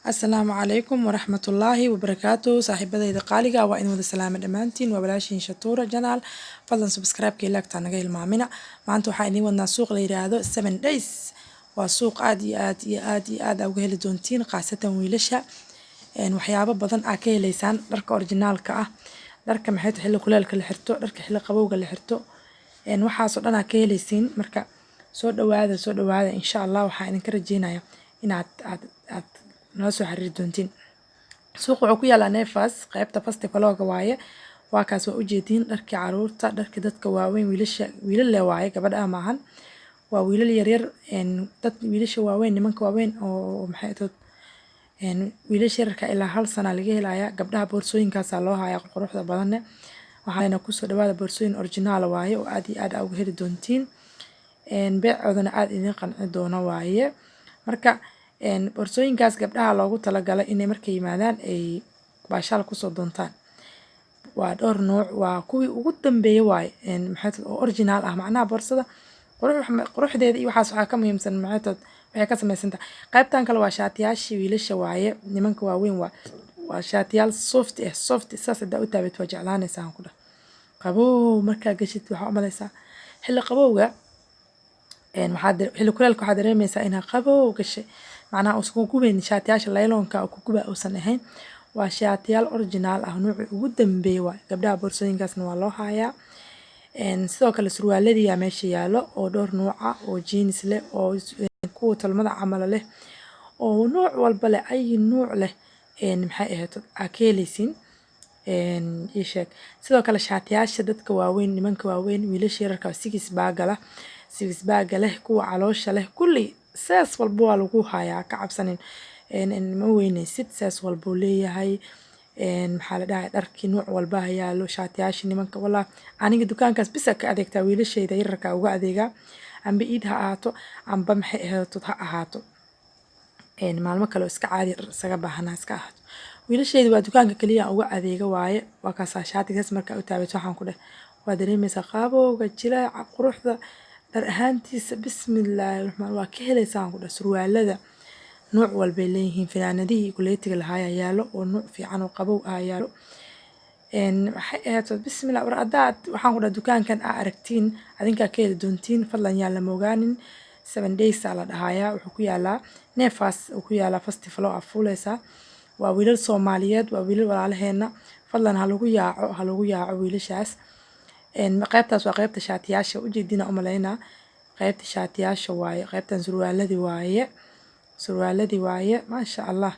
السلام عليكم ورحمة الله وبركاته صاحبتي قالقة وإن وذا سلامة دمانتين وبلاشين شطورة جنال فضلا سبسكرايب كي لاك تانغي المعمنة maanta waxaa inii wadnaa suuq la yiraahdo 7 days waa suuq aad uga heli doontiin qaasatan wiilasha waxyaabo badan aa ka heleysaan dharka originaalka ah dharka maxay tahay xilli kuleelka la xirto dharka xilli qabowga la xirto waxaasoo dhan aa ka heleysiin marka soo dhawaada insha Allah waxaa idinka rajeynayaa inaad nala soo xiriiri doontiin suuq wuxuu ku yaalaa Neefas qaybta festivalooga waaye waa kaas waa ujeediin dharkii caruurta dharkii dadka waaweyn wiilal le waaye gabadha maahan waa wiilal yaryar dad wiilasha waaweyn nimanka waaweyn oo maxay tahay wiilasha yararka ilaa 1 sano laga helayaa gabdhaha boorsooyinkaasaa loo hayaa quruxda badanne waxaana kusoo dhawaada boorsooyin original waaye oo aad iyo aad uga heli doontiin beecoodana aad idin qanci doono waaye marka boorsooyinkaas gabdhaha loogu talagalay inay markay yimaadaan ay baashaal kusoo doontaan waa dhowr nooc waa kuwii ugu dambeeyay waaye maxay tahay oo original ah macnaha boorsada quruxdeeda iyo waxaas waxaa ka muhiimsan maxay tahay waxay ka samaysantahay qaybtan kale waa shaatiyaashii wiilasha waaye nimanka waaweyn waa shaatiyaal soft saas hadaa u taabat waa jeclaanaysaa ku dhah qabow markaa gashid waxaa u malaysaa xilli qabowga xilli kuleelka waxaa dareemaysaa inaa qabow gashay macnaha uusan gubayn shaatiyaasha layloonka oo ku guba uusan ahayn waa shaatiyaal original ah nuucii ugu dambeeyay waa gabdhaha boorsooyinkaasna waa loo hayaa sidoo kale surwaaladii yaa meesha yaalo oo dhowr nuuca oo jeans leh oo kuwa tolmada camal leh oo nuuc walba leh ay nuuc leh maxay ahayd aa ka heleysiin ii sheeg sidoo kale shaatiyaasha dadka waaweyn nimanka waaweyn wiilasha yararka six bag leh kuwa caloosha leh kulli saas walba waa lagu hayaa ka cabsanin ma weynaysid saas walbuu leeyahay maxaa la dhahay dharkii nuuc walba yaalo shaatiyaasha nimanka walaa aniga dukaankaas bisa ka adeegtaa wiilashayda yararka uga adeegaa amba iid ha ahaato amba maxay ahaato ha ahaato maalmo kale oo iska caadi isaga baahanaa iska ahaato wiilashayda waa dukaanka kaliya uga adeega waaye waa kaasaa shaatigaas markaa u taabato waxaan ku dheh waa dareemaysaa qaabowga jilaaca quruxda dhar ahaantiisa bismillaahi raxmaan waa ka heleysaan ku dheh surwaalada nuuc walbay leeyihiin finaanadihii kuleetiga lahaaya yaalo oo nuuc fiican oo qabow ah yaalo waxay ahayd bismillah war adaad waxaan ku dhahay dukaankan aa aragtiin adinkaa ka heli doontiin fadlan yaan lama ogaanin 7 days aa la dhahayaa wuxuu ku yaalaa Neefas uu ku yaalaa festival oo fuuleysaa waa wiilal Soomaaliyeed waa wiilal walaalaheena fadlan ha lagu yaaco wiilashaas qaybtaas waa qaybta shaatiyaasha ujeedina u maleynaa qaybta shaatiyaasha waaye qaybtan surwaaladii waaye maasha Allah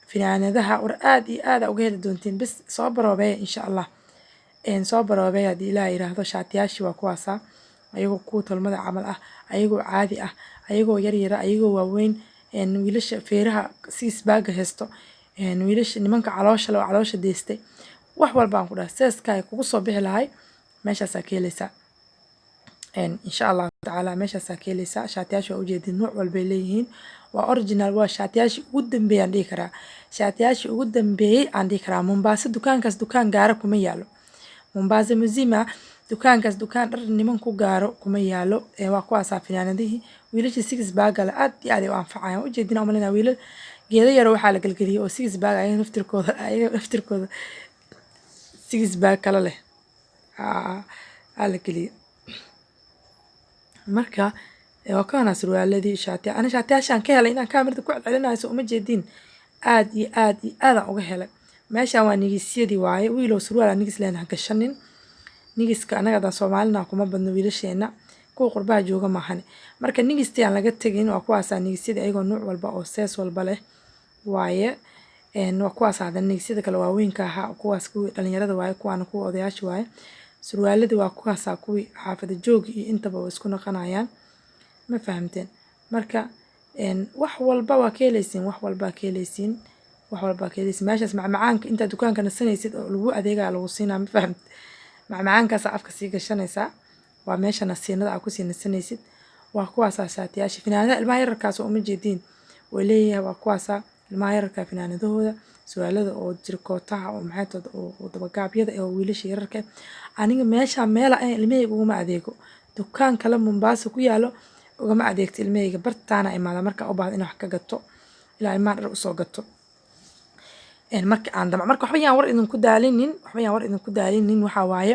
finaanadaha war aad iyo aad uga heli doontiin bis soo baroobeeya insha Allah soo baroobeeya hadii ilaahay yiraahdo shaatiyaashi waa kuwaasa ayagoo kuwa tolmada camal ah ayagoo caadi ah ayagoo yaryara ayagoo waaweyn wiilasha feeraha six bag haysto wiilasha nimanka caloosha deystay wax walba aan ku dhahay seeska kugu soo bixi lahay meeshaas ka helaysaa insha Allah taala meeshaas ka helaysaa shaatiyaasha waa ujeedin nuuc walba leeyihiin waa original waa shaatiyaasha ugu dambeeyay aan dhihi karaa shaatiyaasha ugu dambeeyay aan dhihi karaa Mombasa dukaankaas dukaan gaara kuma yaalo Mombasa Mzima dukaankaas dukaan dhar niman ku gaaro kuma yaalo waa kuwaas finaanadihii wiilasha six bag la aad iyo aad u anfacayaan ujeedina u maleynaa wiilal geedo yar waxaa la galgaliyay oo six bag ay naftirkooda six bag kala leh la geliyay marka waa kana surwaaladii shaatiyaashan ka helay inaan kaamirada ku celcelinayso uma jeedin aad iyo aad uga helay meeshaan waa nigisyadii waaye wiilow surwaal nigis leenahay gashanin nigiska anaga Soomaalina kuma badno wiilasheena kuwa qurbaha jooga maahan marka nigistii aan laga tagin waa kuwaas nigisyada ayagoo nuuc walba oo sees walba leh waaye waa kuwaas nigisyada kale waaweynka ah kuwaas kuwa dhalinyarada waaye kuwaana kuwa odayaasha waaye surwaaladii waa kuwaas kuwii xaafada joog iyo intaba way isku noqonayaan ma fahamteen marka wax walba waa ka heleysiin meeshaas macmacaanka inta dukaanka nasanaysid oo lagu adeegaa lagu siinaa ma fahamt macmacaankaas afka sii gashanaysaa waa meesha nasiinada aa ku sii nasanaysid waa kuwaas shaatiyaasha finaanada ilmaha yararkaas oo uma jeedin way leeyahay waa kuwaas ilmaha yararka finaanadahooda surwaalada oo jirkootaha oo maxay tahay oo dabagaabyada oo wiilasha yararka aniga meesha meel aan ilmahayga uga adeego dukaan kale Mombasa ku yaalo ugama adeegto ilmahayga bartaana imaada marka u baahdo in wax ka gato ilaa ilmaha dhar u soo gato marka aan damac marka waxba yaan war idinku daalinin waxaa waaye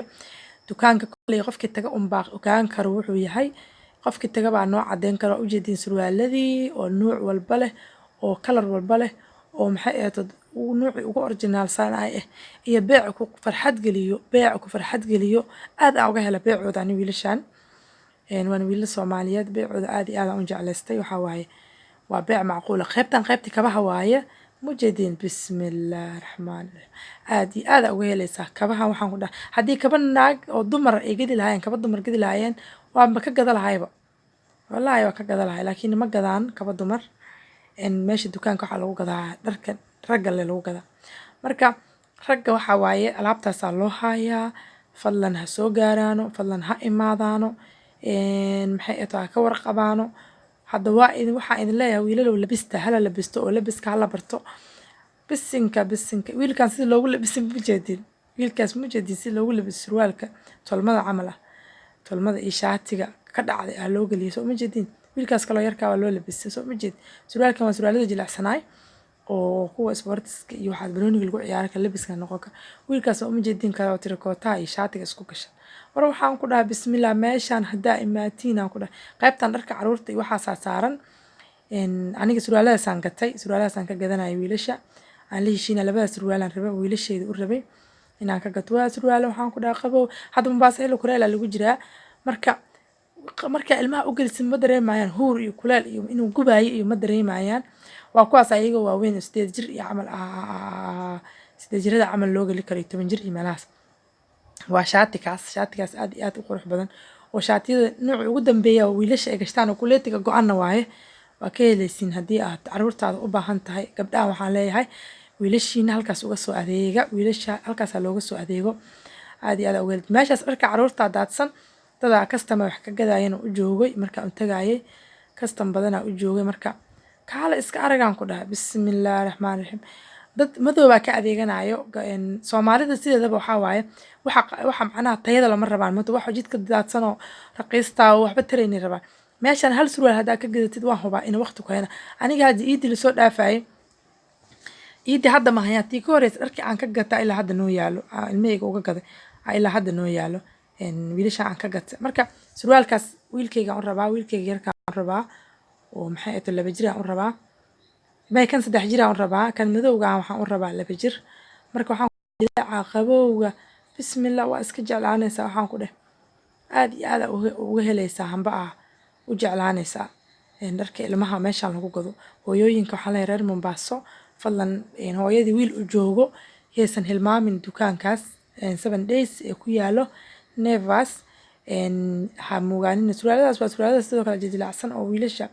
dukaanka kolley qofkii taga unbaa ogaan karo wuxuu yahay qofkii taga baa noo cadeyn karo waa ujeediin surwaaladii oo nuuc walba leh oo kalar walba leh oo maxay ahayd nuucii ugu orginaalsan ay ah iyo beeca ku farxad geliyo aad aan uga hela beecooda ani wiilashan waan wiilal Soomaaliyeed beecooda aad iyo aad aan u jeclaystay waxaa waaye waa beec macquul ah qaybtii kabaha waaye mujeediin bismillaahir rahmaanir rahiim aad iyo aad uga helaysaa kabaha waxaan ku dhahay haddii kaba naag oo dumar ay gedi lahaayeen kaba dumar gedi lahaayeen waanba ka gada lahayba wallaahi waa ka gada lahay laakiin ma gadaan kaba dumar meesha dukaanka waxaa lagu gadaa dharka ragga le lagu gadaa marka ragga waxaa waaye alaabtaasaa loo hayaa fadlan ha soo gaaraano fadlan ha imaadaano maxay ataa ka warqabaano hadda waxaan idin leeyahay wiilalow labista hala labisto oo labiska hala barto bisinka wiilkan sida loogu labisin mujeedin si loogu labiso surwaalka tolmada camal ah tolmada iyo shaatiga ka dhacday aa loo geliyay soo majeedin wiilkaas kaloo yarkaa waa loo labistay soo majeed surwaalkan waa surwaalada jilacsanaay oo kuwa sportiska iyo waxaad banooniga lagu ciyaari kara labiska noqonka wiilkaas waa majeedin kara oo tirikootaha iyo shaatiga isku gashan war waxaan ku dhahay bismillah meeshaan haddaa imaatiin aan ku dhahay qaybtan dharka caruurta iyo waxaasaa saaran aniga surwaaladaasaan ka gadanaya wiilasha aan la heshiina labada surwaalaan rabay wiilasheeda u rabay inaan ka gato waa surwaalo waxaan ku dhahay qabow hadda Mombasa xilli kuleel lagu jiraa marka ilmaha u gelisin ma dareemayaan huur iyo kuleel iyo inuu gubaayo iyo ma dareemayaan waa kuwaas ayaga waaweyn 8 jir iyo camal 8 jirada camal loo geli karo 10 jir iyo meelahaas waa shaatigaas aad iyo aad u qurux badan oo shaatiyada nooc ugu dambeeya wiilasha ay gashtaan oo kuleetiga go'ana waaye waa ka helaysiin haddii aad caruurtaada u baahan tahay gabdhaha waxaan leeyahay wiilashiina halkaas uga soo adeega wiilasha halkaas looga soo adeego aad iyo aad uga helid meeshaas dharka caruurta daadsan dadaa customer wax ka gadayana u joogay marka aan tagayay custom badana u joogay marka kaala iska aragaan ku dhahay bismillaahir rahmaanir rahiim dad madow ka adeeganayo Soomaalida sideedaba waxaa waaye waxa macnaha tayada lama rabaan maanta waxa jidka daadsan oo raqiista oo waxba tarayni rabaan meeshan hal surwaal hadaa ka gadatid waan hubaa in waqti ku hayna aniga hadii iidi la soo dhaafay iidi hadda ma hayaan tii ka horeysay dharkii aan ka gatay ilaa hadda noo yaalo ilmahayga uga gaday ilaa hadda noo yaalo wiilasha aan ka gatay marka surwaalkaas wiilkayga aan rabaa wiilkayga yarka aan rabaa oo maxay ahayd 2 jir aan rabaa kan 3 jir aan rabaa kan madowga waxaan u rabaa 2 jir marka waxaan dilaa qabowga bismillah waa iska jeclaanaysaa waxaan ku dheh aad iyo aad uga helaysaa hamba u jeclaanaysaa dharka ilmaha meeshaan lagu gado hooyooyinka waxaa la reer Mombasa fadlan hooyadii wiil u joogo heesan hilmaamin dukaankaas 7 days ee ku yaalo Nevas ha muugaanin surwaaladaas waa surwaalada sidoo kale jilacsan oo wiilasha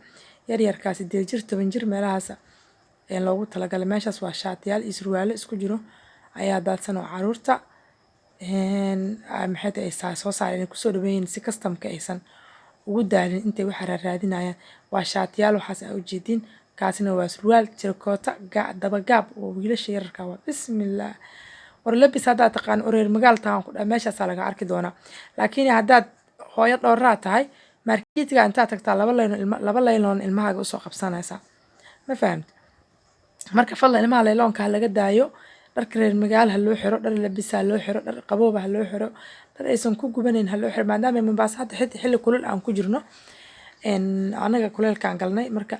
yaryarkaas 8 jir 10 jir meelahaas loogu talagalay meeshaas waa shaatiyaal iyo surwaalo isku jiro ayaa daadsan oo caruurta maxay tahay soo saareen kusoo dhaweeyeen si customka aysan ugu daalin intay wax raadinayaan waa shaatiyaal waxaas ay u jeedin kaasina waa surwaal tirkoota daba gaab oo wiilasha yararka waa bismillah war labis hadda taqaan oreer magaaltaan ku dhaw meeshaas laga arki doona laakiin haddaad hooyo dhowraa tahay marketiga inta tagtaa laba layloon ilmahaaga usoo qabsanaysaa ma fahamta marka fadlan ilmaha layloonka laga daayo dharka reer magaal ha loo xiro dhar labis ha loo xiro dhar qaboob ha loo xiro dhar aysan ku gubanayn ha loo xiro maadaama Mombasa hadda xilli kulul aan ku jirno anaga kuleelkaan galnay marka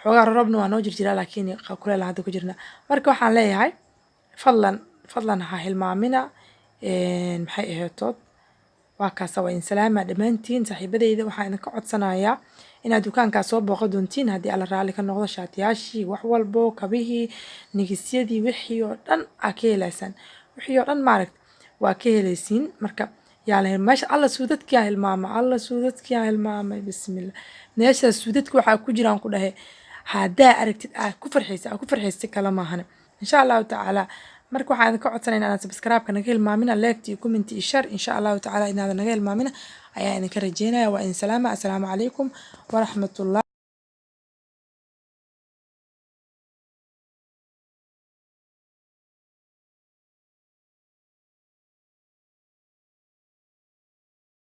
xoogaa roobna waa noo jirjiraa laakiin kuleel hadda ku jirna marka waxaan leeyahay fadlan ha hilmaamina maxay ahaytood waa kaas waa in salaama dhamaantiin saaxiibadeyda waxaan idinka codsanayaa inaad dukaankaas soo booqo doontiin haddii alla raali ka noqdo shaatiyaashii wax walbo kabihii nigisyadii wixii oo dhan aa ka helaysaan wixii oo dhan maaragta waa ka helaysiin marka yaa meesha alla suudadkii hilmaamay bismillah meesha suudadka waxaa ku jiraan ku dhahay haddaa aragtid ku farxaysa kala maahan insha allahu tacaala marka waxaan idinka codsanaynaa inaad subscribe-ka naga hilmaamina like iyo comment iyo share insha allahu tacaala inaad naga hilmaamina ayaa idinka rajeynaya waa in salaama assalaamu calaykum waraxmatullahi